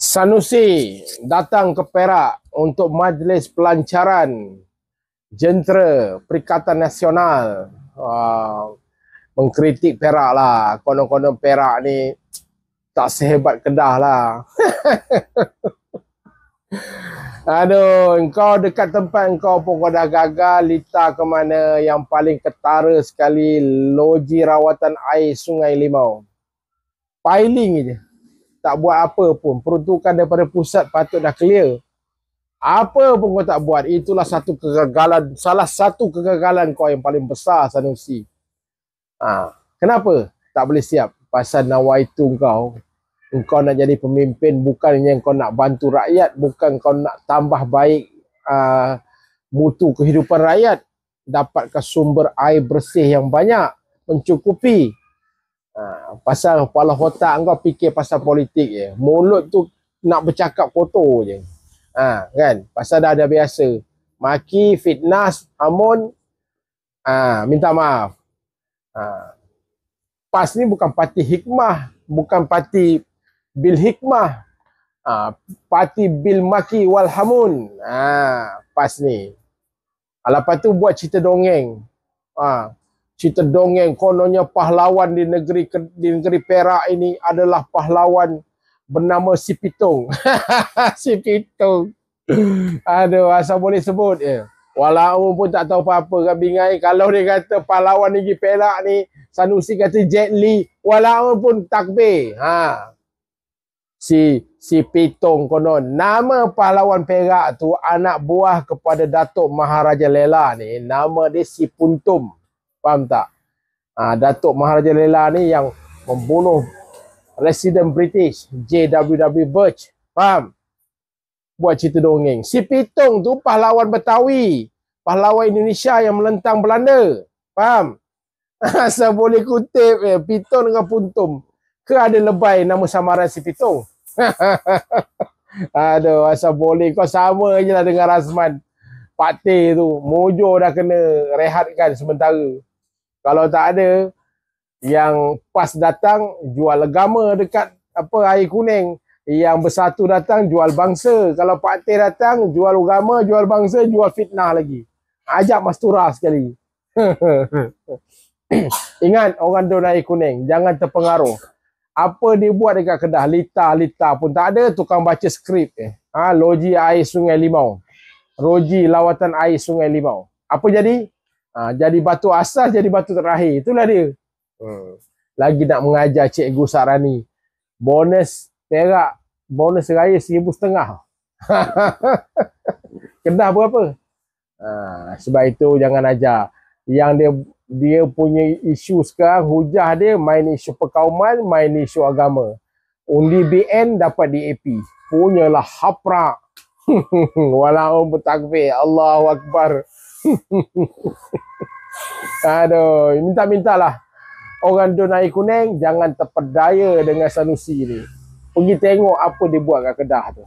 Sanusi datang ke Perak untuk majlis pelancaran jentera Perikatan Nasional. Mengkritik Perak lah. Konon-konon Perak ni tak sehebat Kedah lah. Aduh, engkau dekat tempat engkau pun kau dah gagal. Lita ke mana? Yang paling ketara sekali, loji rawatan air Sungai Limau. Piling je. Tak buat apa pun. Peruntukan daripada pusat patut dah clear. Apa pun kau tak buat. Itulah satu kegagalan. Salah satu kegagalan kau yang paling besar, Sanusi. Kenapa tak boleh siap? Pasal nawaitu kau. Engkau nak jadi pemimpin. Bukannya kau nak bantu rakyat. Bukan kau nak tambah baik mutu kehidupan rakyat. Dapatkan sumber air bersih yang banyak. Mencukupi. Pasal kepala otak kau fikir pasal politik je. Mulut tu nak bercakap kotor je. Kan? Pasal dah ada biasa. Maki, fitnah, hamun, minta maaf. PAS ni bukan parti hikmah. Bukan parti bil hikmah. Parti bil maki wal hamun. PAS ni. Lepas tu buat cerita dongeng. Cerita dongeng kononnya pahlawan di negeri Perak ini adalah pahlawan bernama Si Pitung. Si Pitung. Aduh, asal boleh sebut je. Walau pun tak tahu apa-apa kan bingai. Kalau dia kata pahlawan negeri Perak ni, Sanusi kata Jet Li, walau pun takbir. Si Pitung konon. Nama pahlawan Perak tu anak buah kepada Datuk Maharaja Lela ni. Nama dia Si Puntum. Faham tak? Datuk Maharaja Lela ni yang membunuh Resident British J.W.W. Birch. Faham? Buat cerita dongeng. Si Pitung tu pahlawan Betawi. Pahlawan Indonesia yang melentang Belanda. Faham? Asal boleh kutip Pitung dengan Puntum. Ke ada lebay nama samaran Si Pitung? Aduh, asal boleh. Kau sama je lah dengan Razman. Pak Teh tu. Mojo dah kena rehatkan sementara. Kalau tak ada, yang PAS datang, jual agama dekat air kuning. Yang bersatu datang, jual bangsa. Kalau Pak Teh datang, jual agama, jual bangsa, jual fitnah lagi. Ajak Mastura sekali. Ingat orang don air kuning, jangan terpengaruh. Apa dia buat dekat Kedah, Lita pun tak ada, tukang baca skrip. Loji air Sungai Limau. Loji lawatan air Sungai Limau. Apa jadi? Jadi batu asas, jadi batu terakhir. Itulah dia. Lagi nak mengajar Cikgu Sarani. Bonus Perak, bonus raya 1,500. Kedah berapa? Sebab itu jangan ajar. Yang dia punya isu sekarang, hujah dia main isu perkauman, main isu agama. Undi BN dapat DAP. Punyalah haprak. Walau bertakbir. Allahu Akbar. Aduh, minta-mintalah orang don air kuning jangan terpedaya dengan Sanusi ni. Pergi tengok apa dia buat kat Kedah tu.